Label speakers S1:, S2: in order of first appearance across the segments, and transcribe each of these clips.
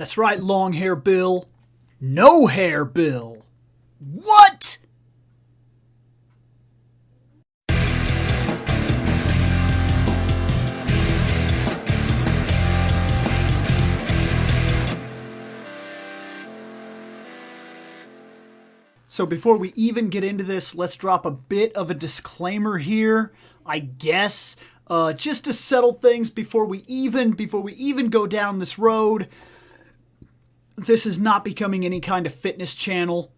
S1: That's right, long hair Bill. No hair Bill. What? So before we even get into this, let's drop a bit of a disclaimer here, I guess, just to settle things before we even go down this road. This is not becoming any kind of fitness channel.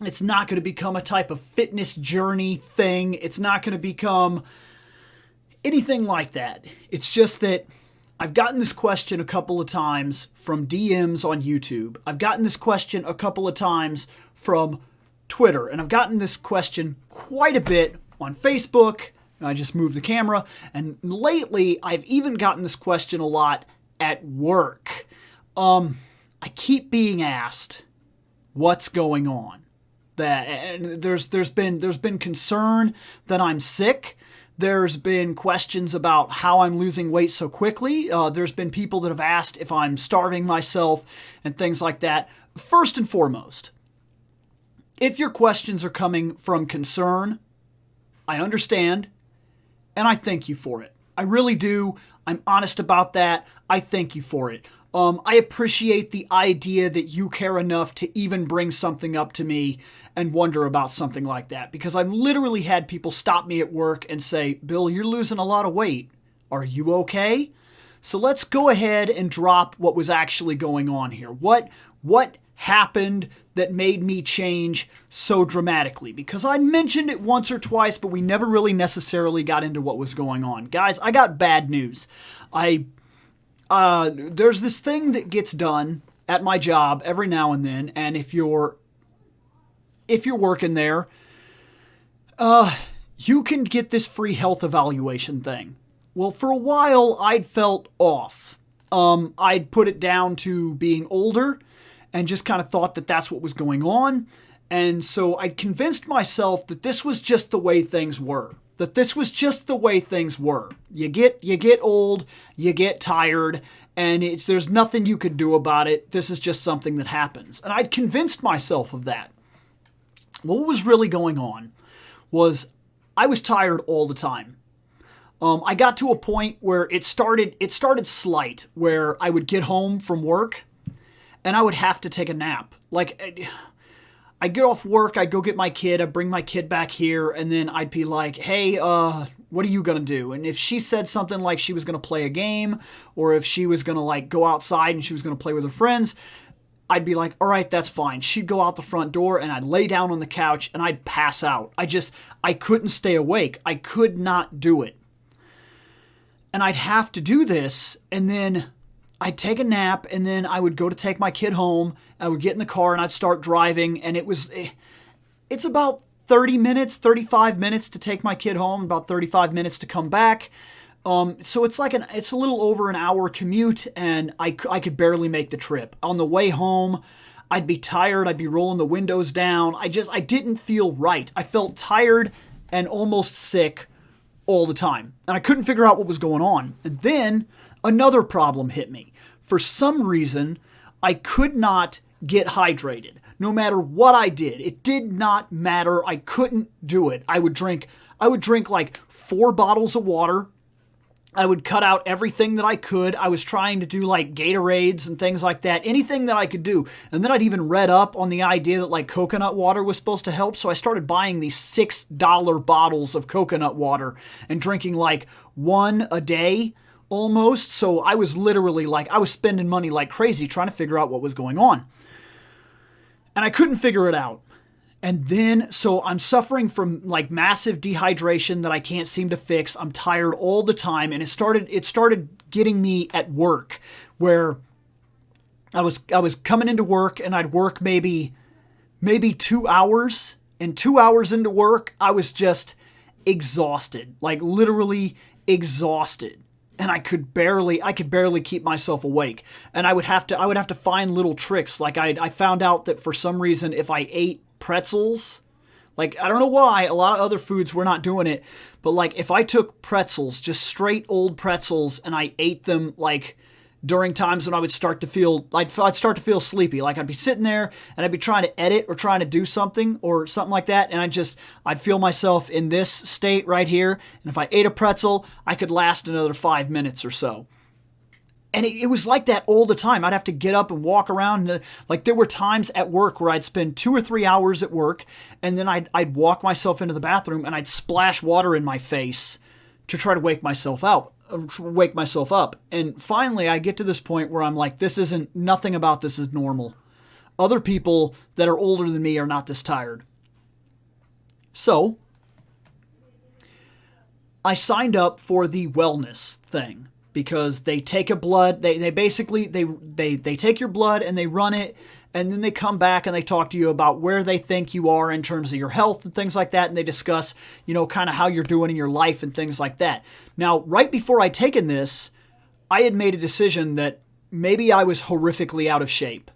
S1: It's not going to become a type of fitness journey thing. It's not going to become anything like that. It's just that I've gotten this question a couple of times from DMs on YouTube. I've gotten this question a couple of times from Twitter. And I've gotten this question quite a bit on Facebook. I just moved the camera. And lately, I've even gotten this question a lot at work. I keep being asked what's going on. And there's been concern that I'm sick. There's been questions about how I'm losing weight so quickly. There's been people that have asked if I'm starving myself and things like that. First and foremost, if your questions are coming from concern, I understand, and I thank you for it. I really do. I'm honest about that. I thank you for it. I appreciate the idea that you care enough to even bring something up to me and wonder about something like that. Because I've literally had people stop me at work and say, Bill, you're losing a lot of weight. Are you okay? So let's go ahead and drop what was actually going on here. What happened that made me change so dramatically? Because I mentioned it once or twice, but we never really necessarily got into what was going on. Guys, I got bad news. There's this thing that gets done at my job every now and then, and if you're working there, you can get this free health evaluation thing. Well, for a while, I'd felt off. I'd put it down to being older and just kind of thought that that's what was going on. And so I'd convinced myself that this was just the way things were. You get old, you get tired, and there's nothing you could do about it. This is just something that happens. And I'd convinced myself of that. What was really going on was I was tired all the time. I got to a point where it started slight, where I would get home from work and I would have to take a nap. Like, I'd get off work, I'd go get my kid, I'd bring my kid back here, and then I'd be like, hey, what are you going to do? And if she said something like she was going to play a game, or if she was going to like go outside and she was going to play with her friends, I'd be like, all right, that's fine. She'd go out the front door and I'd lay down on the couch and I'd pass out. I couldn't stay awake. I could not do it. And I'd have to do this, and then I'd take a nap, and then I would go to take my kid home. I would get in the car and I'd start driving, and it's about 30 minutes, 35 minutes to take my kid home, about 35 minutes to come back. So it's a little over an hour commute, and I could barely make the trip. On the way home, I'd be tired. I'd be rolling the windows down. I didn't feel right. I felt tired and almost sick all the time, and I couldn't figure out what was going on. And then another problem hit me. For some reason, I could not get hydrated. No matter what I did, it did not matter. I couldn't do it. I would drink like 4 bottles of water. I would cut out everything that I could. I was trying to do like Gatorades and things like that, anything that I could do. And then I'd even read up on the idea that like coconut water was supposed to help. So I started buying these $6 bottles of coconut water and drinking like 1 a day almost. So I was literally I was spending money like crazy trying to figure out what was going on. And I couldn't figure it out. And then, so I'm suffering from like massive dehydration that I can't seem to fix. I'm tired all the time. And it started getting me at work, where I was coming into work and I'd work maybe 2 hours, and 2 hours into work, I was just exhausted, like literally exhausted. And I could barely keep myself awake. And I would have to find little tricks. Like I found out that for some reason, if I ate pretzels, like, I don't know why, a lot of other foods were not doing it, but like if I took pretzels, just straight old pretzels, and I ate them like during times when I would start to feel, I'd start to feel sleepy. Like I'd be sitting there and I'd be trying to edit or trying to do something or something like that. And I'd feel myself in this state right here. And if I ate a pretzel, I could last another 5 minutes or so. And it was like that all the time. I'd have to get up and walk around. Like there were times at work where I'd spend 2 or 3 hours at work, and then I'd walk myself into the bathroom and I'd splash water in my face to try to wake myself up. And finally, I get to this point where I'm like, nothing about this is normal. Other people that are older than me are not this tired. So I signed up for the wellness thing. Because they take a blood, they basically take your blood and they run it, and then they come back and they talk to you about where they think you are in terms of your health and things like that, and they discuss, kind of how you're doing in your life and things like that. Now, right before I'd taken this, I had made a decision that maybe I was horrifically out of shape,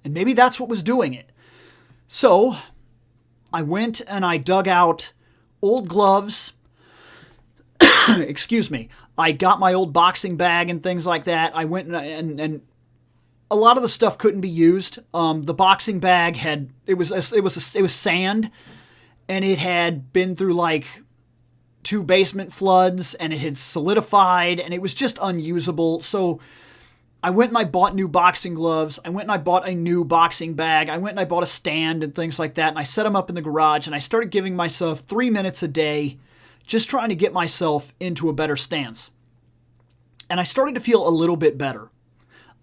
S1: and maybe that's what was doing it. So I went and I dug out old gloves. Excuse me. I got my old boxing bag and things like that. I went and a lot of the stuff couldn't be used. The boxing bag it was sand, and it had been through like 2 basement floods, and it had solidified, and it was just unusable. So I went and I bought new boxing gloves. I went and I bought a new boxing bag. I went and I bought a stand and things like that, and I set them up in the garage, and I started giving myself 3 minutes a day, just trying to get myself into a better stance. And I started to feel a little bit better.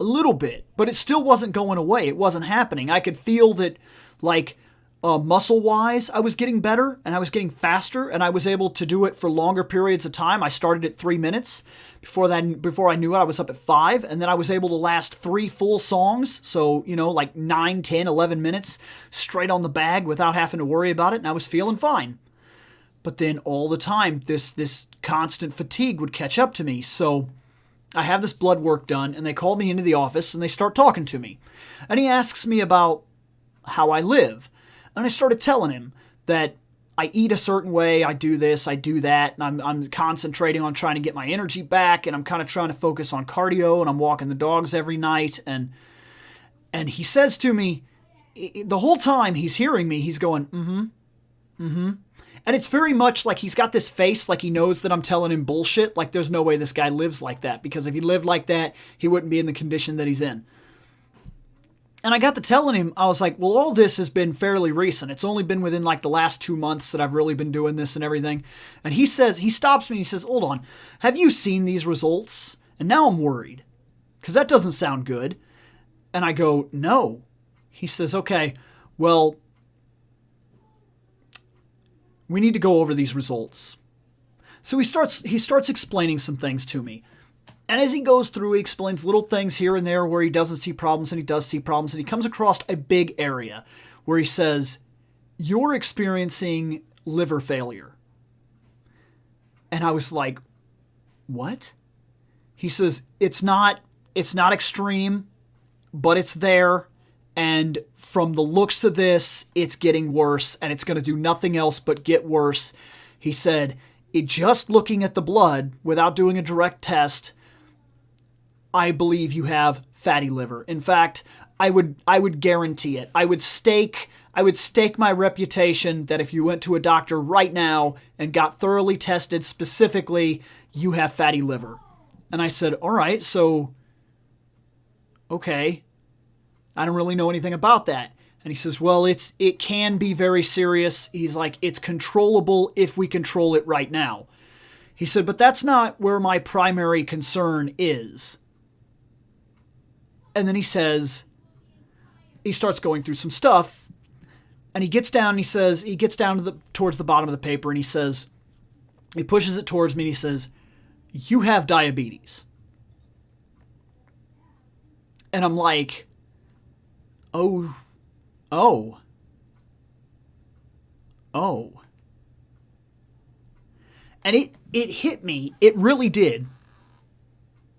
S1: A little bit. But it still wasn't going away. It wasn't happening. I could feel that, like, muscle-wise, I was getting better, and I was getting faster, and I was able to do it for longer periods of time. I started at 3 minutes. Before I knew it, I was up at 5, and then I was able to last 3 full songs. So, like 9, 10, 11 minutes straight on the bag without having to worry about it, and I was feeling fine. But then all the time, this constant fatigue would catch up to me. So I have this blood work done, and they call me into the office, and they start talking to me. And he asks me about how I live. And I started telling him that I eat a certain way, I do this, I do that, and I'm concentrating on trying to get my energy back, and I'm kind of trying to focus on cardio, and I'm walking the dogs every night. And he says to me, the whole time he's hearing me, he's going, mm-hmm. And it's very much like he's got this face like he knows that I'm telling him bullshit. Like there's no way this guy lives like that. Because if he lived like that, he wouldn't be in the condition that he's in. And I got to telling him, I was like, well, all this has been fairly recent. It's only been within like the last 2 months that I've really been doing this and everything. And he stops me and he says, hold on, have you seen these results? And now I'm worried. Because that doesn't sound good. And I go, no. He says, okay, well, we need to go over these results. So he starts explaining some things to me. And as he goes through, he explains little things here and there where he doesn't see problems and he does see problems. And he comes across a big area where he says, you're experiencing liver failure. And I was like, what? He says, it's not extreme, but it's there. And from the looks of this, it's getting worse, and it's going to do nothing else but get worse. He said, just looking at the blood without doing a direct test, I believe you have fatty liver. In fact, I would guarantee it. I would stake my reputation that if you went to a doctor right now and got thoroughly tested specifically, you have fatty liver. And I said, all right, so, okay. I don't really know anything about that. And he says, well, it can be very serious. He's like, it's controllable if we control it right now. He said, but that's not where my primary concern is. And then he says, he starts going through some stuff, and he gets down and he says, he gets down towards the bottom of the paper, and he says, he pushes it towards me and he says, you have diabetes. And I'm like, Oh. And it hit me. It really did.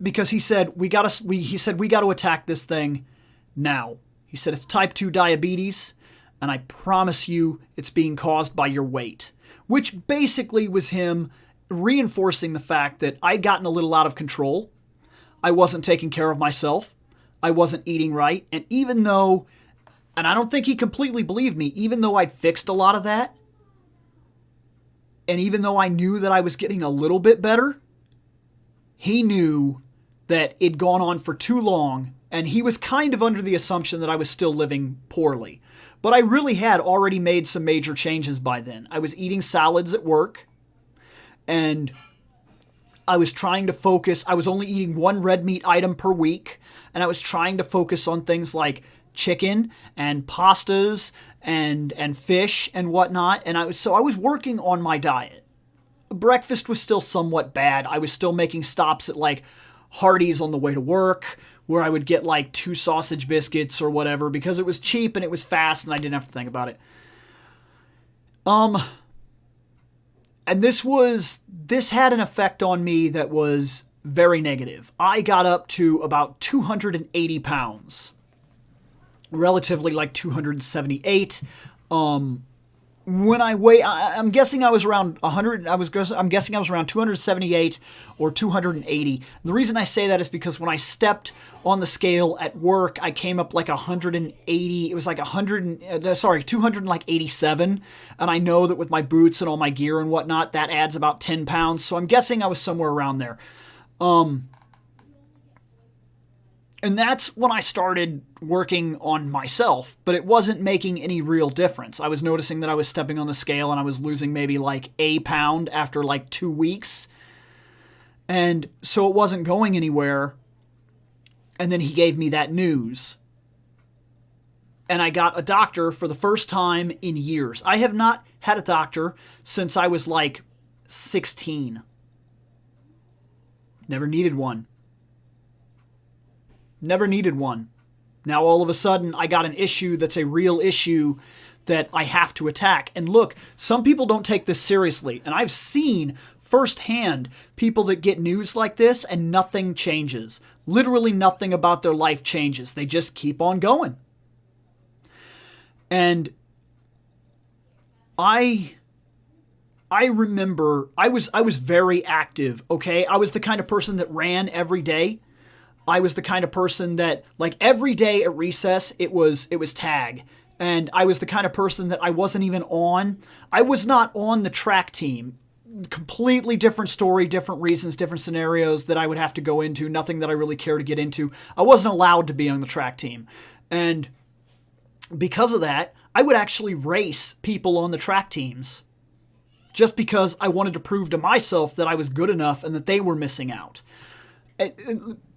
S1: Because he said, we got to attack this thing now. He said, it's type 2 diabetes, and I promise you it's being caused by your weight. Which basically was him reinforcing the fact that I'd gotten a little out of control. I wasn't taking care of myself. I wasn't eating right. And even though, and I don't think he completely believed me, even though I'd fixed a lot of that, and even though I knew that I was getting a little bit better, he knew that it'd gone on for too long, and he was kind of under the assumption that I was still living poorly. But I really had already made some major changes by then. I was eating salads at work, and I was trying to focus. I was only eating one red meat item per week, and I was trying to focus on things like chicken and pastas and fish and whatnot. And I was working on my diet. Breakfast was still somewhat bad. I was still making stops at like Hardee's on the way to work, where I would get like 2 sausage biscuits or whatever because it was cheap and it was fast and I didn't have to think about it. And this had an effect on me that was very negative. I got up to about 280 pounds, relatively like 278. When I weigh, I'm guessing I was around 100. I'm guessing I was around 278 or 280. The reason I say that is because when I stepped on the scale at work, I came up like 180. It was like 287. And I know that with my boots and all my gear and whatnot, that adds about 10 pounds. So I'm guessing I was somewhere around there. And that's when I started working on myself, but it wasn't making any real difference. I was noticing that I was stepping on the scale and I was losing maybe like a pound after like 2 weeks. And so it wasn't going anywhere. And then he gave me that news. And I got a doctor for the first time in years. I have not had a doctor since I was like 16. Never needed one. Never needed one. Now all of a sudden I got an issue that's a real issue that I have to attack. And look, some people don't take this seriously. And I've seen firsthand people that get news like this and nothing changes. Literally nothing about their life changes. They just keep on going. And I remember I was very active, okay? I was the kind of person that ran every day. I was the kind of person that, like, every day at recess, it was tag. And I was the kind of person that I wasn't even on. I was not on the track team. Completely different story, different reasons, different scenarios that I would have to go into. Nothing that I really care to get into. I wasn't allowed to be on the track team. And because of that, I would actually race people on the track teams just because I wanted to prove to myself that I was good enough and that they were missing out.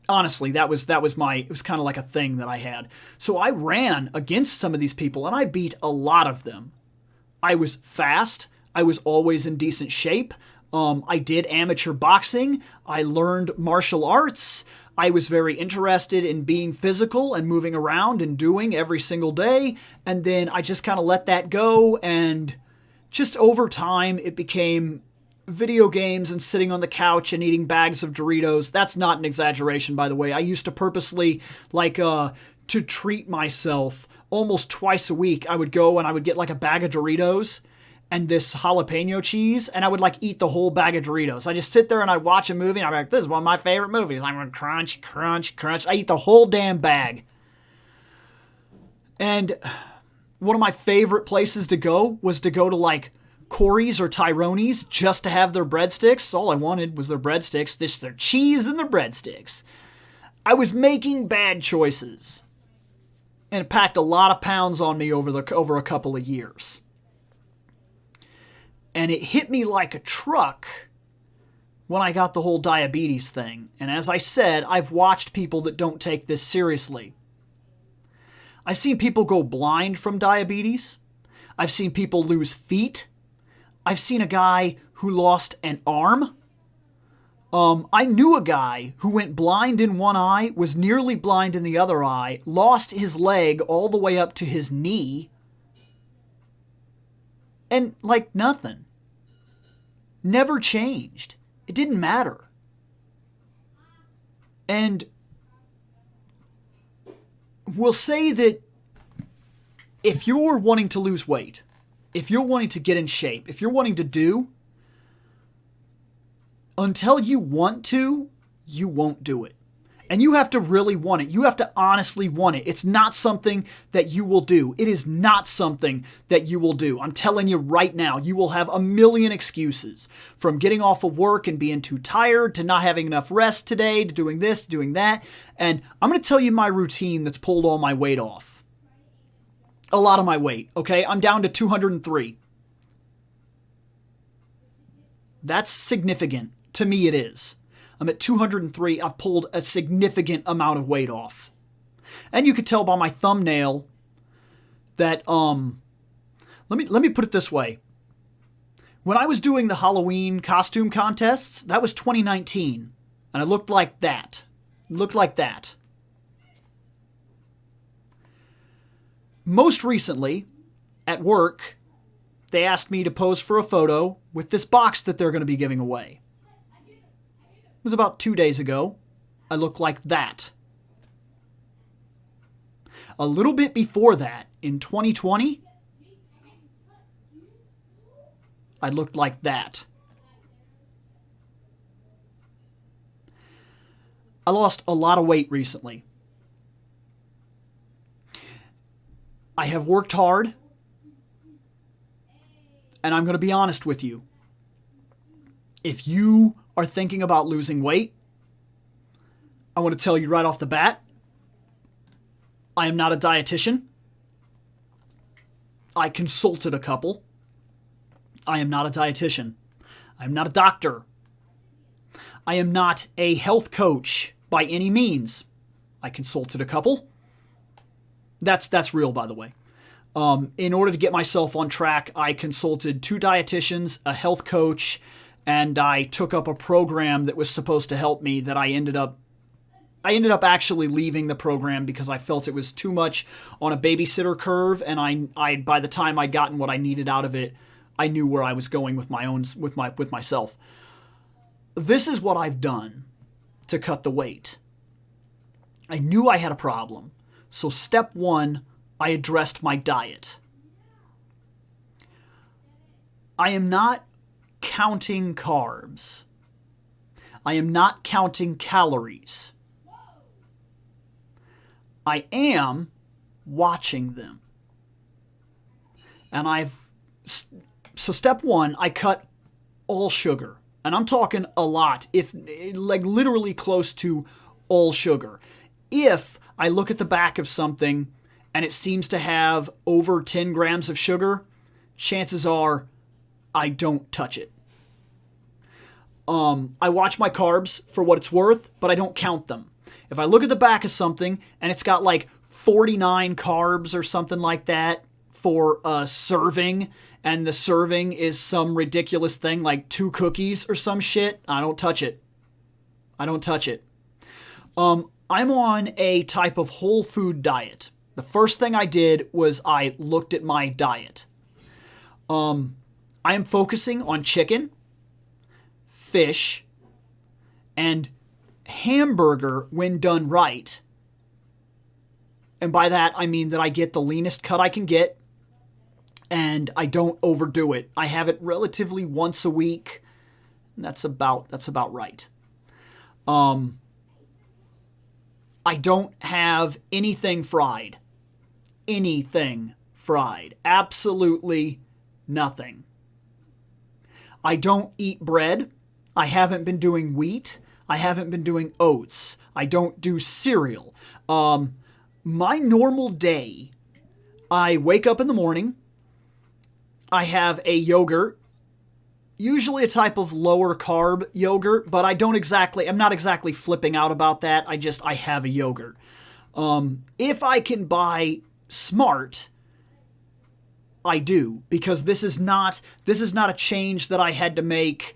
S1: Honestly, it was kind of like a thing that I had. So I ran against some of these people and I beat a lot of them. I was fast. I was always in decent shape. I did amateur boxing. I learned martial arts. I was very interested in being physical and moving around and doing every single day. And then I just kind of let that go. And just over time, it became video games and sitting on the couch and eating bags of Doritos. That's not an exaggeration, by the way. I used to purposely, to treat myself almost twice a week. I would go and I would get like a bag of Doritos and this jalapeno cheese, and I would like eat the whole bag of Doritos. I just sit there and I'd watch a movie and I'd be like, this is one of my favorite movies. I'm going to crunch, crunch, crunch. I eat the whole damn bag. And one of my favorite places to go was to go to like Corey's or Tyrone's just to have their breadsticks. All I wanted was their breadsticks, their cheese and their breadsticks. I was making bad choices. And it packed a lot of pounds on me over a couple of years. And it hit me like a truck when I got the whole diabetes thing. And as I said, I've watched people that don't take this seriously. I've seen people go blind from diabetes. I've seen people lose feet. I've seen a guy who lost an arm. I knew a guy who went blind in one eye, was nearly blind in the other eye, lost his leg all the way up to his knee, and like nothing. Never changed. It didn't matter. And we'll say that if you're wanting to lose weight, if you're wanting to get in shape, if you're wanting to do, until you want to, you won't do it. And you have to really want it. You have to honestly want it. It's not something that you will do. It is not something that you will do. I'm telling you right now, you will have a million excuses, from getting off of work and being too tired, to not having enough rest today, to doing this, to doing that. And I'm going to tell you my routine that's pulled all my weight off. A lot of my weight, okay? I'm down to 203. That's significant. To me, it is. I'm at 203. I've pulled a significant amount of weight off. And you could tell by my thumbnail that, let me put it this way. When I was doing the Halloween costume contests, that was 2019. And I looked like that. Looked like that. Most recently, at work, they asked me to pose for a photo with this box that they're going to be giving away. It was about 2 days ago. I looked like that. A little bit before that, in 2020, I looked like that. I lost a lot of weight recently. I have worked hard, and I'm going to be honest with you. If you are thinking about losing weight, I want to tell you right off the bat, I am not a dietitian. I consulted a couple. I am not a dietitian. I am not a doctor. I am not a health coach by any means. I consulted a couple. That's real, by the way. In order to get myself on track, I consulted 2 dietitians, a health coach, and I took up a program that was supposed to help me that I ended up actually leaving the program because I felt it was too much on a babysitter curve, and I by the time I'd gotten what I needed out of it, I knew where I was going with myself. This is what I've done to cut the weight. I knew I had a problem. So step 1, I addressed my diet. I am not counting carbs. I am not counting calories. I am watching them. And so step 1, I cut all sugar. And I'm talking a lot, if like literally close to all sugar. If I look at the back of something and it seems to have over 10 grams of sugar, chances are I don't touch it. I watch my carbs for what it's worth, but I don't count them. If I look at the back of something and it's got like 49 carbs or something like that for a serving, and the serving is some ridiculous thing like 2 cookies or some shit, I don't touch it. I don't touch it. I'm on a type of whole food diet. The first thing I did was I looked at my diet. I am focusing on chicken, fish, and hamburger when done right. And by that, I mean that I get the leanest cut I can get, and I don't overdo it. I have it relatively once a week. And that's about right. I don't have anything fried. Anything fried. Absolutely nothing. I don't eat bread. I haven't been doing wheat. I haven't been doing oats. I don't do cereal. My normal day, I wake up in the morning. I have a yogurt, usually a type of lower carb yogurt, but I'm not exactly flipping out about that. I have a yogurt. If I can buy smart, I do, because this is not a change that I had to make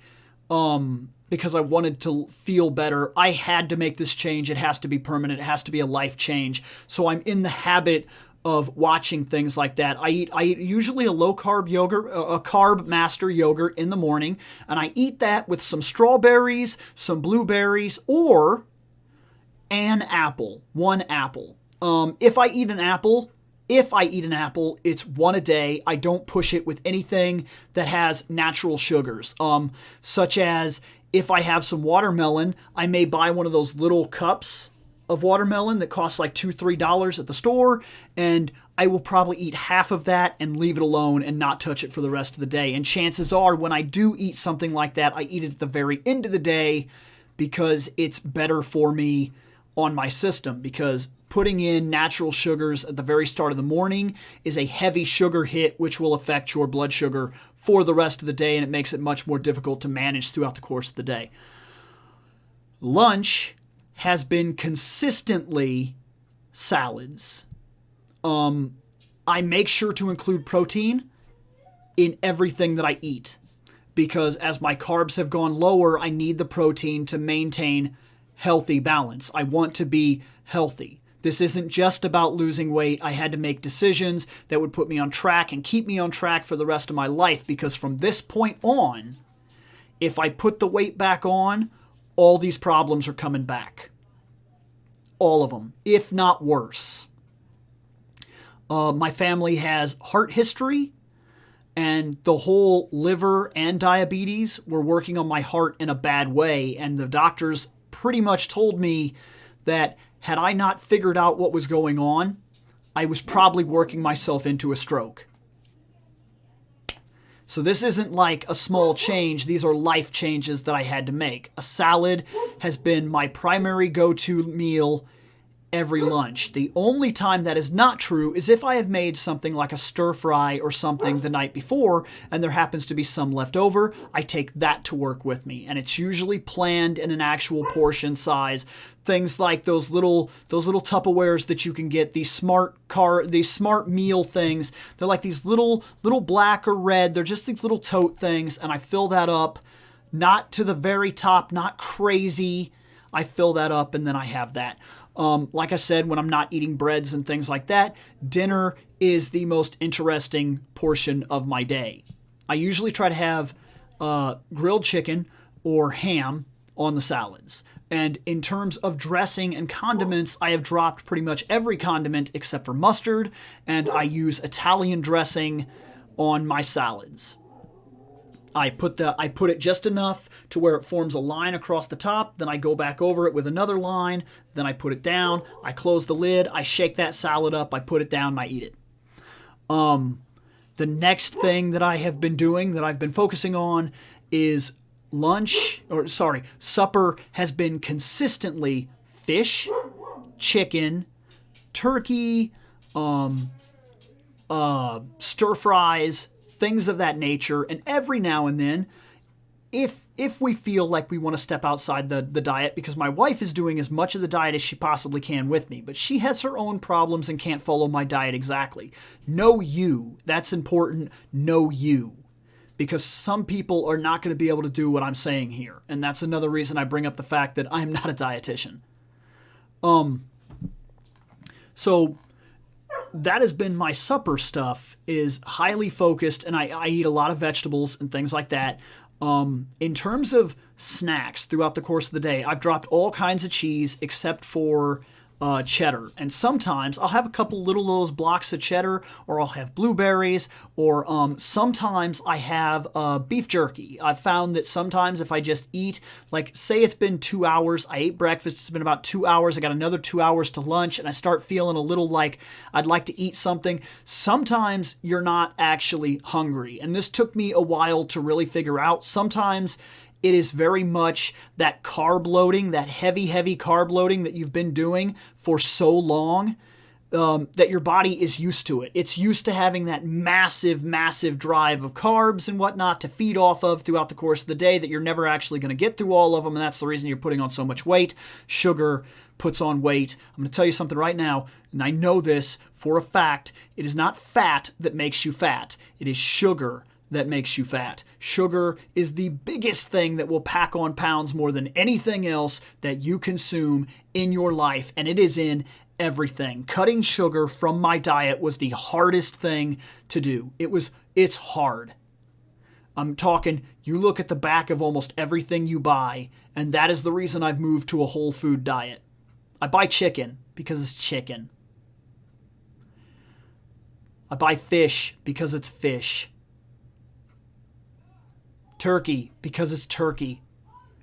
S1: because I wanted to feel better. I had to make this change. It has to be permanent. It has to be a life change. So I'm in the habit of watching things like that. I eat usually a low carb yogurt, a carb master yogurt in the morning, and I eat that with some strawberries, some blueberries, or an apple, 1 apple. If I eat an apple, it's 1 a day. I don't push it with anything that has natural sugars, such as if I have some watermelon, I may buy one of those little cups of watermelon that costs like $2, $3 at the store, and I will probably eat half of that and leave it alone and not touch it for the rest of the day. And chances are when I do eat something like that, I eat it at the very end of the day because it's better for me on my system, because putting in natural sugars at the very start of the morning is a heavy sugar hit, which will affect your blood sugar for the rest of the day, and it makes it much more difficult to manage throughout the course of the day. Lunch has been consistently salads. I make sure to include protein in everything that I eat, because as my carbs have gone lower, I need the protein to maintain healthy balance. I want to be healthy. This isn't just about losing weight. I had to make decisions that would put me on track and keep me on track for the rest of my life, because from this point on, if I put the weight back on, all these problems are coming back. All of them, if not worse. My family has heart history, and the whole liver and diabetes were working on my heart in a bad way, and the doctors pretty much told me that had I not figured out what was going on, I was probably working myself into a stroke. So this isn't like a small change. These are life changes that I had to make. A salad has been my primary go-to meal every lunch. The only time that is not true is if I have made something like a stir fry or something the night before and there happens to be some left over, I take that to work with me, and it's usually planned in an actual portion size. Things like those little Tupperwares that you can get, these smart meal things. They're like these little black or red. They're just these little tote things, and I fill that up, not to the very top, not crazy. I fill that up and then I have that. Like I said, when I'm not eating breads and things like that, dinner is the most interesting portion of my day. I usually try to have grilled chicken or ham on the salads. And in terms of dressing and condiments, I have dropped pretty much every condiment except for mustard, and I use Italian dressing on my salads. I put it just enough to where it forms a line across the top, then I go back over it with another line, then I put it down, I close the lid, I shake that salad up, I put it down, and I eat it. The next thing that I have been doing, that I've been focusing on, is supper has been consistently fish, chicken, turkey, stir fries, things of that nature, and every now and then, if we feel like we want to step outside the diet, because my wife is doing as much of the diet as she possibly can with me, but she has her own problems and can't follow my diet exactly. Know you. That's important. Know you. Because some people are not going to be able to do what I'm saying here. And that's another reason I bring up the fact that I'm not a dietitian. So that has been my supper stuff, is highly focused, and I eat a lot of vegetables and things like that. In terms of snacks throughout the course of the day, I've dropped all kinds of cheese except for cheddar. And sometimes I'll have a couple little those blocks of cheddar, or I'll have blueberries, or sometimes I have beef jerky. I've found that sometimes if I just eat, like say it's been 2 hours, I ate breakfast, it's been about 2 hours, I got another 2 hours to lunch, and I start feeling a little like I'd like to eat something. Sometimes you're not actually hungry. And this took me a while to really figure out. Sometimes it is very much that carb loading, that heavy carb loading that you've been doing for so long that your body is used to it. It's used to having that massive drive of carbs and whatnot to feed off of throughout the course of the day that you're never actually going to get through all of them, and that's the reason you're putting on so much weight. Sugar puts on weight. I'm going to tell you something right now, and I know this for a fact. It is not fat that makes you fat. It is sugar that makes you fat. Sugar is the biggest thing that will pack on pounds more than anything else that you consume in your life, and it is in everything. Cutting sugar from my diet was the hardest thing to do. It's hard. I'm talking, you look at the back of almost everything you buy, and that is the reason I've moved to a whole food diet. I buy chicken because it's chicken. I buy fish because it's fish. Turkey because it's turkey.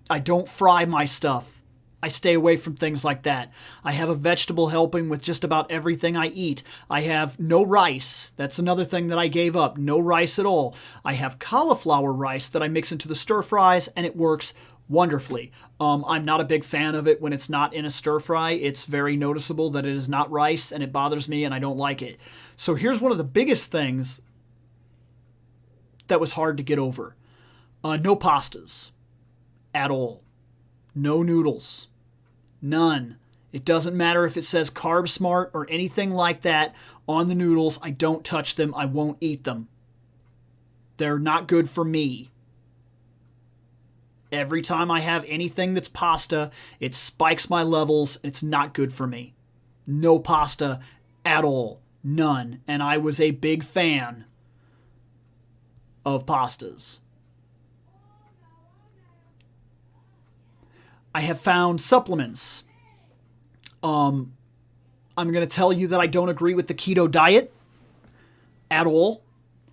S1: I don't fry my stuff. I stay away from things like that. I have a vegetable helping with just about everything I eat. I have no rice. That's another thing that I gave up. No rice at all. I have cauliflower rice that I mix into the stir fries, and it works wonderfully. I'm not a big fan of it when it's not in a stir fry. It's very noticeable that it is not rice, and it bothers me, and I don't like it. So here's one of the biggest things that was hard to get over. No pastas at all. No noodles. None. It doesn't matter if it says Carb Smart or anything like that on the noodles. I don't touch them. I won't eat them. They're not good for me. Every time I have anything that's pasta, it spikes my levels. It's not good for me. No pasta at all. None. And I was a big fan of pastas. I have found supplements. I'm going to tell you that I don't agree with the keto diet at all.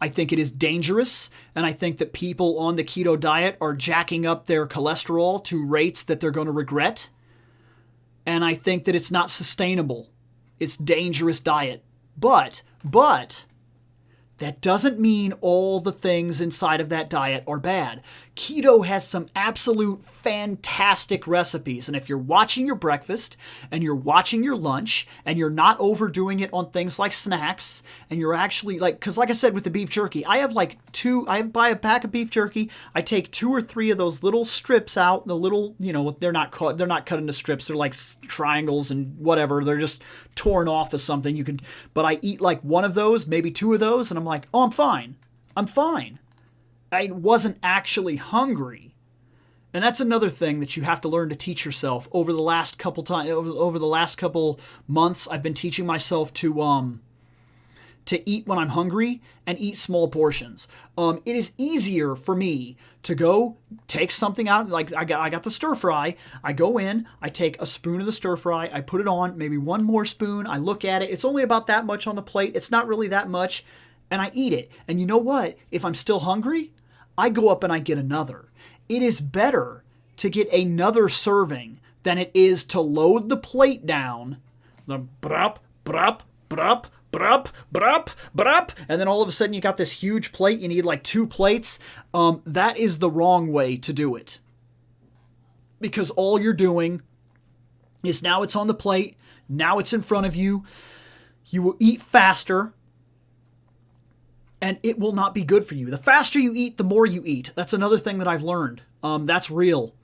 S1: I think it is dangerous, and I think that people on the keto diet are jacking up their cholesterol to rates that they're going to regret. And I think that it's not sustainable. It's dangerous diet. But that doesn't mean all the things inside of that diet are bad. Keto has some absolute fantastic recipes. And if you're watching your breakfast and you're watching your lunch and you're not overdoing it on things like snacks, and you're actually because like I said with the beef jerky, I buy a pack of beef jerky. I take 2 or 3 of those little strips out, the little, they're not cut into strips. They're like triangles and whatever. They're just torn off as something but I eat like one of those, maybe 2 of those, and I'm like, oh, I'm fine. I wasn't actually hungry. And that's another thing that you have to learn to teach yourself. Over the last couple months, I've been teaching myself to eat when I'm hungry and eat small portions. It is easier for me to go take something out. Like I got the stir fry. I go in, I take a spoon of the stir fry, I put it on, maybe one more spoon. I look at it. It's only about that much on the plate. It's not really that much. And I eat it. And you know what? If I'm still hungry, I go up and I get another. It is better to get another serving than it is to load the plate down. The brup, brup, brup, brup, brup, brup, and then all of a sudden you got this huge plate. You need like 2 plates. That is the wrong way to do it. Because all you're doing is now it's on the plate. Now it's in front of you. You will eat faster. And it will not be good for you. The faster you eat, the more you eat. That's another thing that I've learned. That's real.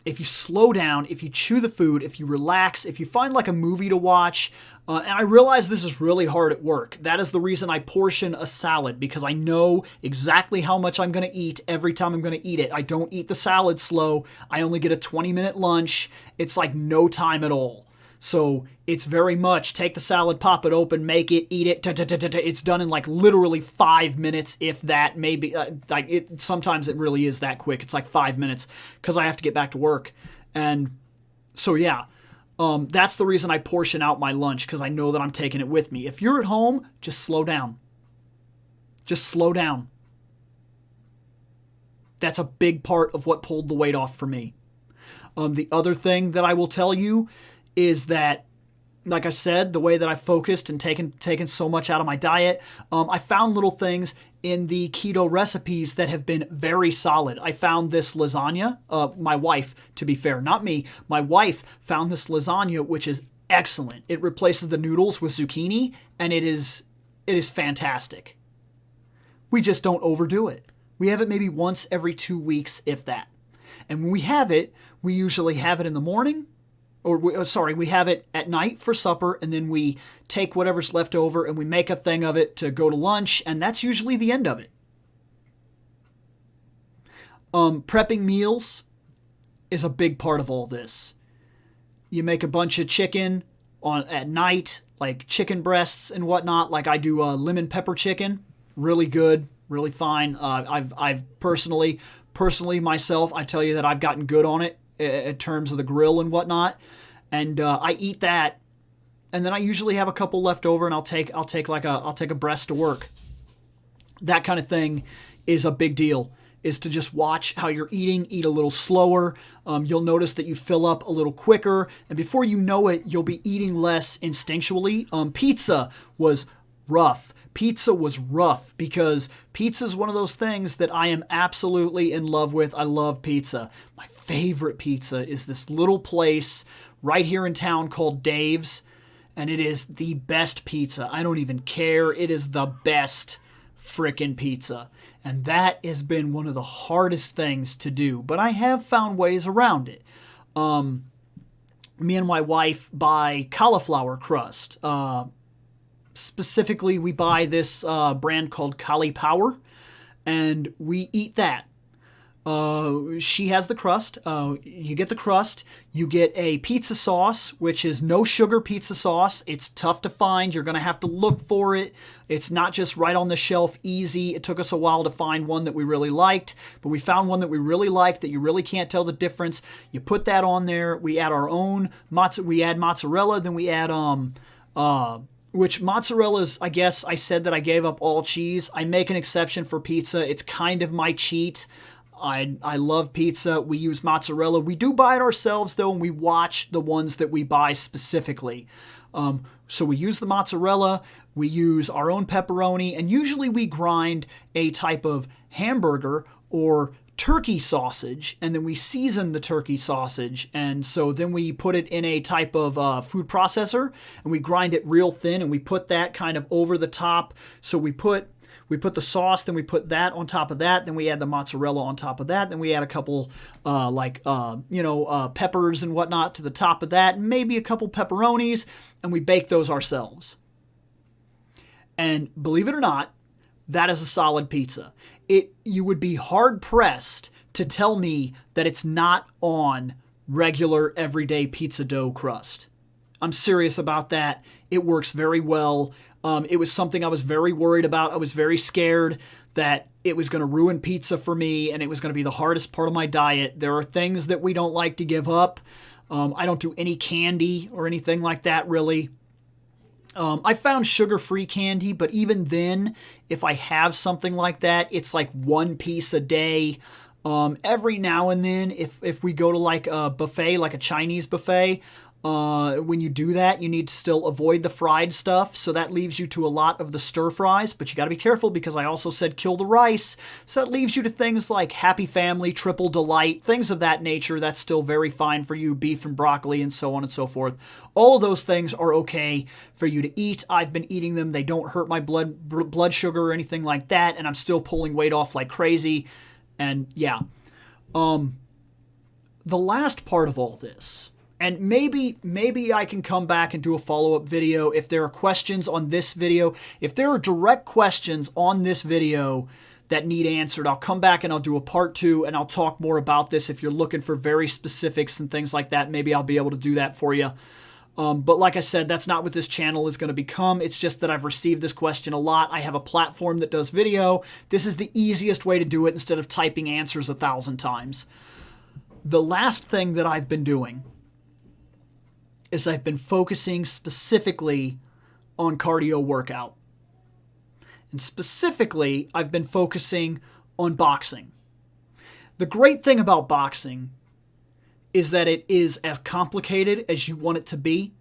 S1: If you slow down, if you chew the food, if you relax, if you find like a movie to watch, and I realize this is really hard at work. That is the reason I portion a salad, because I know exactly how much I'm going to eat every time I'm going to eat it. I don't eat the salad slow. I only get a 20-minute lunch. It's like no time at all. So it's very much take the salad, pop it open, make it, eat it. It's done in like literally 5 minutes, if that. Maybe sometimes it really is that quick. It's like 5 minutes because I have to get back to work. And so yeah, that's the reason I portion out my lunch, because I know that I'm taking it with me. If you're at home, just slow down. Just slow down. That's a big part of what pulled the weight off for me. The other thing that I will tell you is that, like I said, the way that I focused and taken so much out of my diet, I found little things in the keto recipes that have been very solid. I found this lasagna. My wife, to be fair, not me. My wife found this lasagna, which is excellent. It replaces the noodles with zucchini, and it is fantastic. We just don't overdo it. We have it maybe once every 2 weeks, if that. And when we have it, we usually have it in the morning. We have it at night for supper, and then we take whatever's left over and we make a thing of it to go to lunch, and that's usually the end of it. Prepping meals is a big part of all this. You make a bunch of chicken at night, like chicken breasts and whatnot. Like I do lemon pepper chicken, really good, really fine. I've personally myself, I tell you that I've gotten good on it in terms of the grill and whatnot, and I eat that, and then I usually have a couple left over, and I'll take a breast to work. That kind of thing is a big deal. is to just watch how you're eating, eat a little slower. You'll notice that you fill up a little quicker, and before you know it, you'll be eating less instinctually. Pizza was rough. Pizza was rough because pizza is one of those things that I am absolutely in love with. I love pizza. My favorite pizza is this little place right here in town called Dave's, and it is the best pizza. I don't even care. It is the best frickin' pizza. And that has been one of the hardest things to do, but I have found ways around it. Me and my wife buy cauliflower crust. Specifically, we buy this brand called Cauli-Power, and we eat that. She has the crust. You get the crust. You get a pizza sauce, which is no sugar pizza sauce. It's tough to find. You're going to have to look for it. It's not just right on the shelf easy. It took us a while to find one that we really liked, but we found one that we really liked that you really can't tell the difference. You put that on there. We add our own we add mozzarella, then we add which mozzarella is, I guess I said that I gave up all cheese. I make an exception for pizza. It's kind of my cheat. I love pizza. We use mozzarella. We do buy it ourselves, though, and we watch the ones that we buy specifically. So we use the mozzarella. We use our own pepperoni, and usually we grind a type of hamburger or turkey sausage, and then we season the turkey sausage, and so then we put it in a type of food processor, and we grind it real thin, and we put that kind of over the top. So we put the sauce, then we put that on top of that, then we add the mozzarella on top of that, then we add a couple peppers and whatnot to the top of that, and maybe a couple pepperonis, and we bake those ourselves. And believe it or not, that is a solid pizza. You would be hard-pressed to tell me that it's not on regular, everyday pizza dough crust. I'm serious about that. It works very well. It was something I was very worried about. I was very scared that it was going to ruin pizza for me, and it was going to be the hardest part of my diet. There are things that we don't like to give up. I don't do any candy or anything like that, really. I found sugar-free candy, but even then, if I have something like that, it's like one piece a day. Every now and then, if we go to like a buffet, like a Chinese buffet, when you do that, you need to still avoid the fried stuff. So that leaves you to a lot of the stir fries, but you got to be careful because I also said kill the rice. So that leaves you to things like Happy Family, Triple Delight, things of that nature. That's still very fine for you, beef and broccoli and so on and so forth. All of those things are okay for you to eat. I've been eating them. They don't hurt my blood sugar or anything like that. And I'm still pulling weight off like crazy. And yeah, the last part of all this, and maybe I can come back and do a follow-up video if there are questions on this video. If there are direct questions on this video that need answered, I'll come back and I'll do a part 2 and I'll talk more about this. If you're looking for very specifics and things like that, maybe I'll be able to do that for you. But like I said, that's not what this channel is going to become. It's just that I've received this question a lot. I have a platform that does video. This is the easiest way to do it instead of typing answers 1,000 times. The last thing that I've been doing is I've been focusing specifically on cardio workout. And specifically, I've been focusing on boxing. The great thing about boxing is that it is as complicated as you want it to be.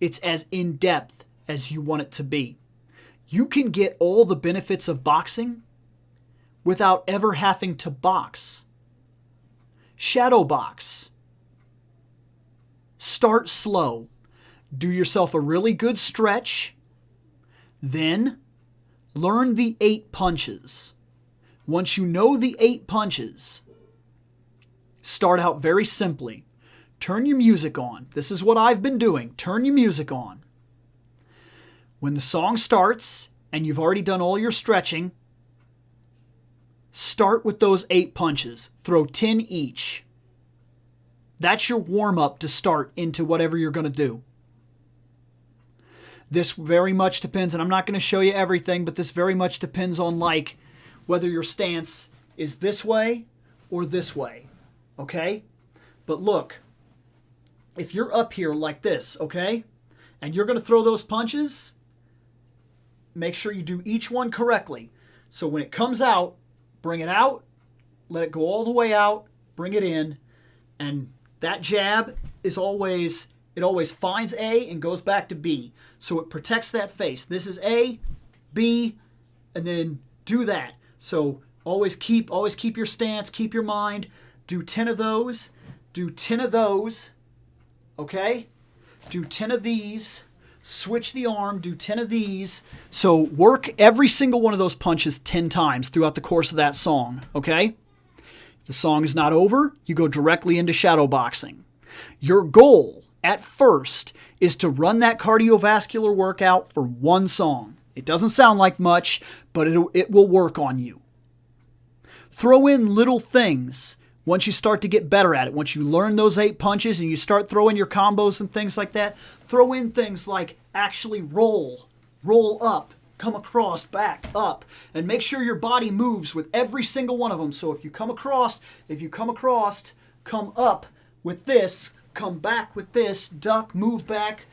S1: It's as in-depth as you want it to be. You can get all the benefits of boxing without ever having to box. Shadow box. Start slow. Do yourself a really good stretch. Then learn the 8 punches. Once you know the 8 punches, start out very simply. Turn your music on. This is what I've been doing. Turn your music on. When the song starts and you've already done all your stretching, start with those 8 punches. Throw 10 each. That's your warm-up to start into whatever you're going to do. This very much depends, and I'm not going to show you everything, but this very much depends on like whether your stance is this way or this way, okay? But look, if you're up here like this, okay, and you're going to throw those punches, make sure you do each one correctly. So when it comes out, bring it out, let it go all the way out, bring it in, and that jab is always, it always finds A and goes back to B. So it protects that face. This is A, B, and then do that. So always keep your stance, keep your mind. Do 10 of those, do 10 of those, okay? Do 10 of these, switch the arm, do 10 of these. So work every single one of those punches 10 times throughout the course of that song, okay? If the song is not over, you go directly into shadow boxing. Your goal at first is to run that cardiovascular workout for one song. It doesn't sound like much, but it will work on you. Throw in little things once you start to get better at it. Once you learn those 8 punches and you start throwing your combos and things like that, throw in things like actually roll up, come across, back, up, and make sure your body moves with every single one of them. So if you come across, come up with this, come back with this, duck, move back,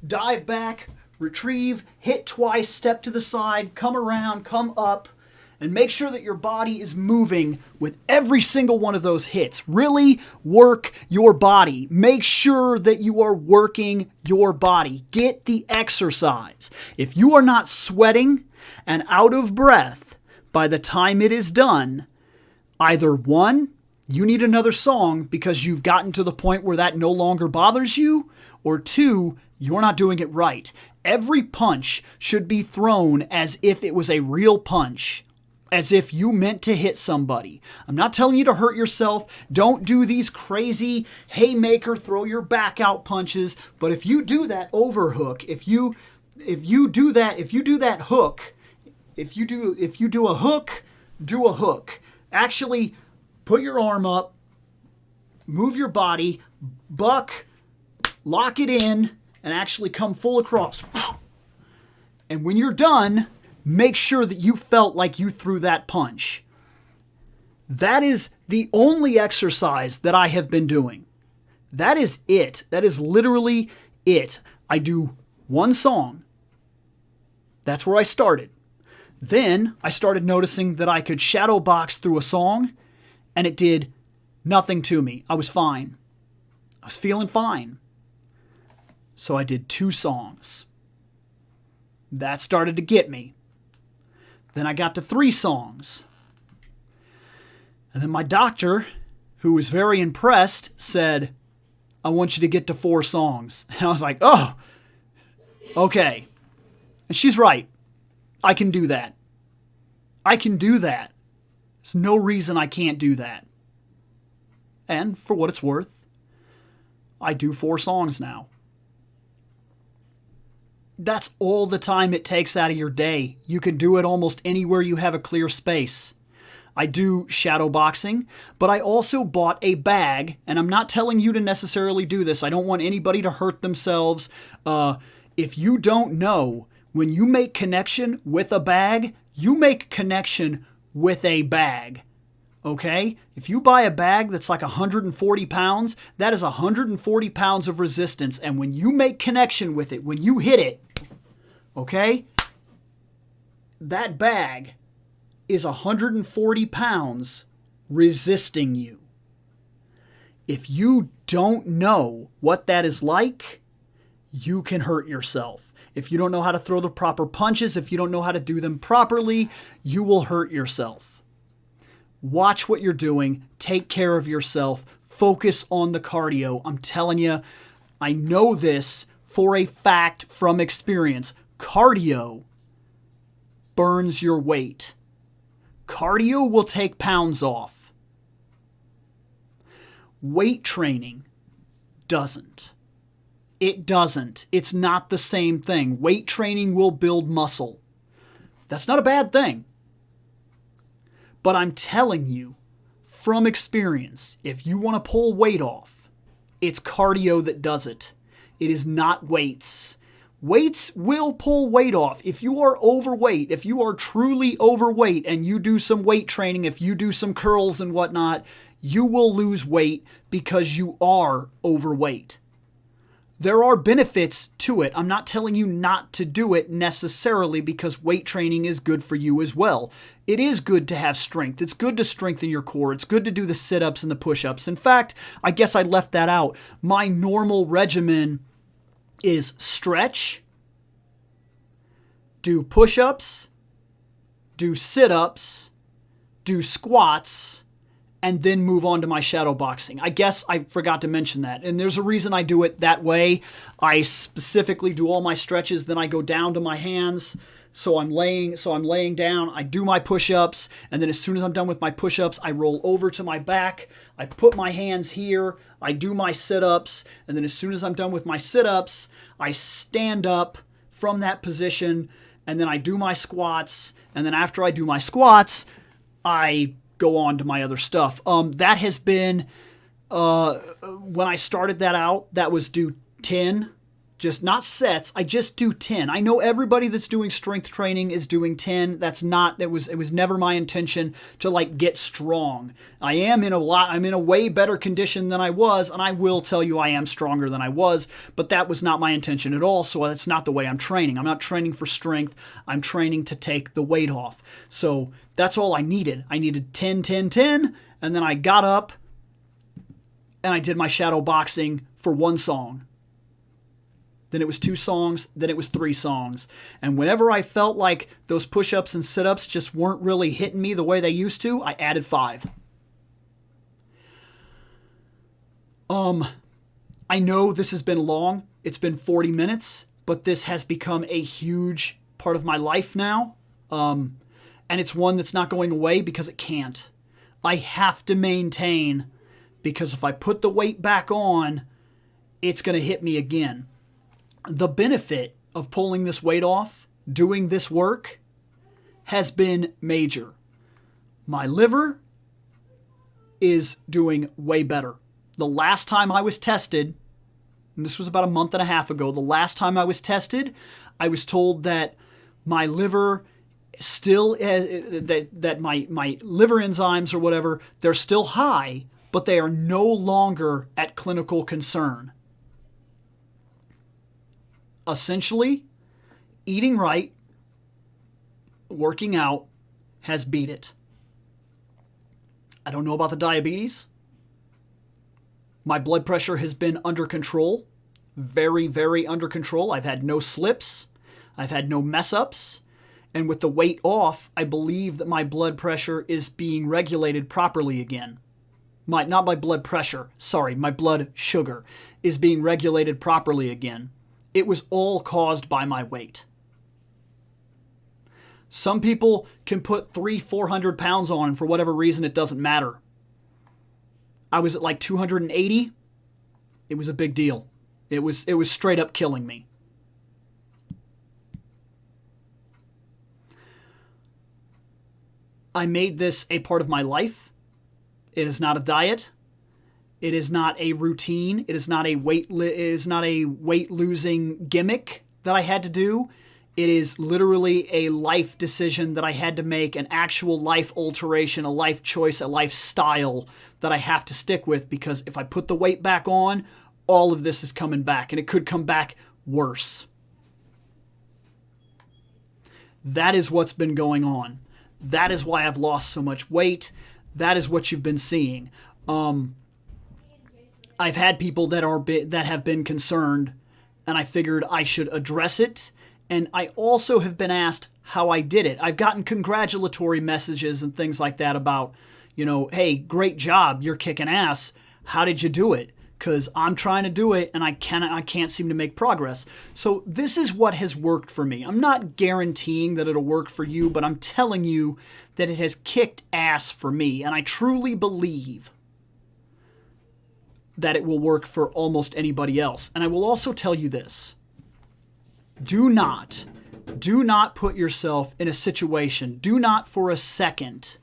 S1: dive back, retrieve, hit twice, step to the side, come around, come up, and make sure that your body is moving with every single one of those hits. Really work your body. Make sure that you are working your body. Get the exercise. If you are not sweating and out of breath by the time it is done, either one, you need another song because you've gotten to the point where that no longer bothers you, or two, you're not doing it right. Every punch should be thrown as if it was a real punch, as if you meant to hit somebody. I'm not telling you to hurt yourself. Don't do these crazy haymaker, throw your back out punches. But if you do that overhook, if you do that hook, if you do a hook, do a hook. Actually, put your arm up, move your body, buck, lock it in, and actually come full across. And when you're done, make sure that you felt like you threw that punch. That is the only exercise that I have been doing. That is it. That is literally it. I do one song. That's where I started. Then I started noticing that I could shadow box through a song, and it did nothing to me. I was fine. I was feeling fine. So I did 2 songs. That started to get me. Then I got to 3 songs. And then my doctor, who was very impressed, said, I want you to get to 4 songs. And I was like, oh, okay. And she's right. I can do that. I can do that. There's no reason I can't do that. And for what it's worth, I do 4 songs now. That's all the time it takes out of your day. You can do it almost anywhere you have a clear space. I do shadow boxing, but I also bought a bag, and I'm not telling you to necessarily do this. I don't want anybody to hurt themselves. If you don't know, when you make connection with a bag, you make connection with a bag. Okay? If you buy a bag that's like 140 pounds, that is 140 pounds of resistance. And when you make connection with it, when you hit it, okay, that bag is 140 pounds resisting you. If you don't know what that is like, you can hurt yourself. If you don't know how to throw the proper punches, if you don't know how to do them properly, you will hurt yourself. Watch what you're doing. Take care of yourself. Focus on the cardio. I'm telling you, I know this for a fact from experience. Cardio burns your weight. Cardio will take pounds off. Weight training doesn't. It doesn't. It's not the same thing. Weight training will build muscle. That's not a bad thing. But I'm telling you, from experience, if you want to pull weight off, it's cardio that does it. It is not weights. Weights will pull weight off. If you are overweight, if you are truly overweight and you do some weight training, if you do some curls and whatnot, you will lose weight because you are overweight. there are benefits to it. I'm not telling you not to do it necessarily, because weight training is good for you as well. It is good to have strength. It's good to strengthen your core. It's good to do the sit-ups and the push-ups. In fact, I guess I left that out. My normal regimen is stretch, do push-ups, do sit-ups, do squats, and then move on to my shadow boxing. I guess I forgot to mention that. And there's a reason I do it that way. I specifically do all my stretches, then I go down to my hands. So I'm laying down, I do my push-ups, and then as soon as I'm done with my push-ups, I roll over to my back, I put my hands here, I do my sit-ups, and then as soon as I'm done with my sit-ups, I stand up from that position, and then I do my squats, and then after I do my squats, I go on to my other stuff. That has been, when I started that out, that was do 10, just not sets. I just do 10. I know everybody that's doing strength training is doing 10. It was never my intention to like get strong. I'm in a way better condition than I was, and I will tell you I am stronger than I was, but that was not my intention at all. So that's not the way I'm training. I'm not training for strength. I'm training to take the weight off. So that's all I needed. I needed 10, 10, 10, and then I got up and I did my shadow boxing for one song. Then it was 2 songs, then it was 3 songs. And whenever I felt like those push-ups and sit-ups just weren't really hitting me the way they used to, I added 5. I know this has been long. It's been 40 minutes, but this has become a huge part of my life now. And it's one that's not going away because it can't. I have to maintain, because if I put the weight back on, it's going to hit me again. The benefit of pulling this weight off, doing this work, has been major. My liver is doing way better. The last time I was tested, and this was about a month and a half ago, the last time I was tested, I was told that my liver still, that my liver enzymes or whatever, they're still high, but they are no longer at clinical concern. Essentially, eating right, working out, has beat it. I don't know about the diabetes. My blood pressure has been under control. Very, very under control. I've had no slips. I've had no mess-ups. And with the weight off, I believe that my blood pressure is being regulated properly again. Not my blood pressure, sorry, my blood sugar is being regulated properly again. It was all caused by my weight. Some people can put 300-400 pounds on, and for whatever reason, it doesn't matter. I was at like 280. It was a big deal. It was straight up killing me. I made this a part of my life. It is not a diet. It is not a routine. It is not a weight losing gimmick that I had to do. It is literally a life decision that I had to make, an actual life alteration, a life choice, a lifestyle that I have to stick with, because if I put the weight back on, all of this is coming back, and it could come back worse. That is what's been going on. That is why I've lost so much weight. That is what you've been seeing. I've had people that have been concerned, and I figured I should address it. And I also have been asked how I did it. I've gotten congratulatory messages and things like that about, hey, great job, you're kicking ass. How did you do it? Because I'm trying to do it and I can't seem to make progress. So this is what has worked for me. I'm not guaranteeing that it'll work for you, but I'm telling you that it has kicked ass for me. And I truly believe that it will work for almost anybody else. And I will also tell you this. Do not put yourself in a situation, do not for a second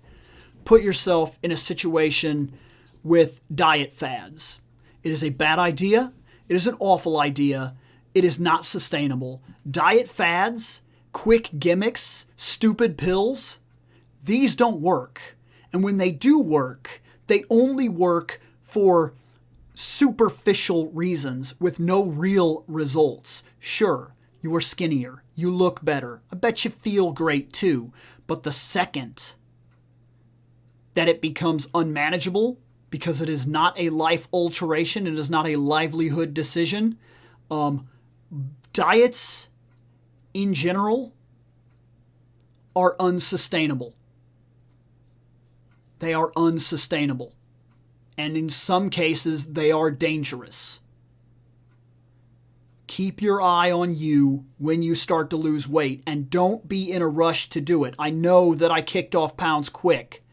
S1: put yourself in a situation with diet fads. It is a bad idea. It is an awful idea. It is not sustainable. Diet fads, quick gimmicks, stupid pills, these don't work. And when they do work, they only work for superficial reasons with no real results. Sure, you are skinnier, you look better, I bet you feel great too, but the second that it becomes unmanageable because it is not a life alteration, it is not a livelihood decision, diets in general are unsustainable. They are unsustainable. And in some cases, they are dangerous. Keep your eye on you when you start to lose weight, and don't be in a rush to do it. I know that I kicked off pounds quick.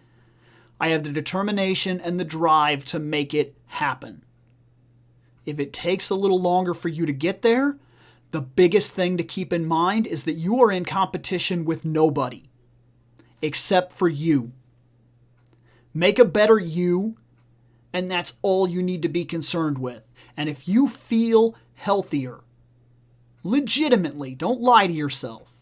S1: I have the determination and the drive to make it happen. If it takes a little longer for you to get there, the biggest thing to keep in mind is that you are in competition with nobody except for you. Make a better you, and that's all you need to be concerned with. And if you feel healthier, legitimately, don't lie to yourself.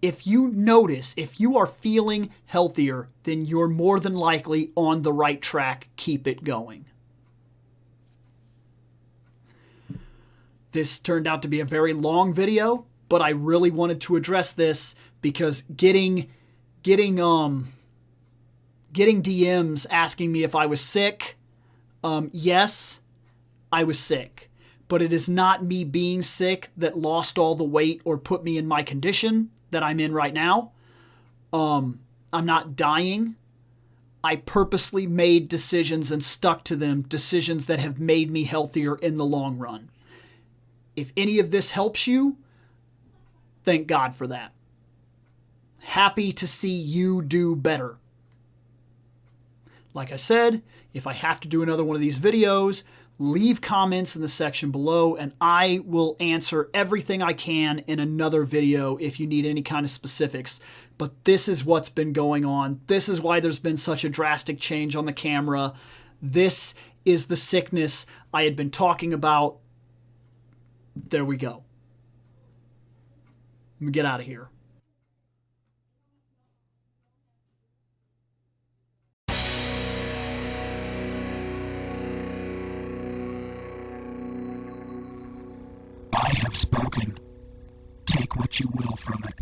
S1: If you notice, if you are feeling healthier, then you're more than likely on the right track. Keep it going. This turned out to be a very long video, but I really wanted to address this because getting DMs asking me if I was sick, yes, I was sick. But it is not me being sick that lost all the weight or put me in my condition that I'm in right now. I'm not dying. I purposely made decisions and stuck to them, decisions that have made me healthier in the long run. If any of this helps you, thank God for that. Happy to see you do better. Like I said, if I have to do another one of these videos, leave comments in the section below and I will answer everything I can in another video if you need any kind of specifics. But this is what's been going on. This is why there's been such a drastic change on the camera. This is the sickness I had been talking about. There we go. Let me get out of here.
S2: I have spoken. Take what you will from it.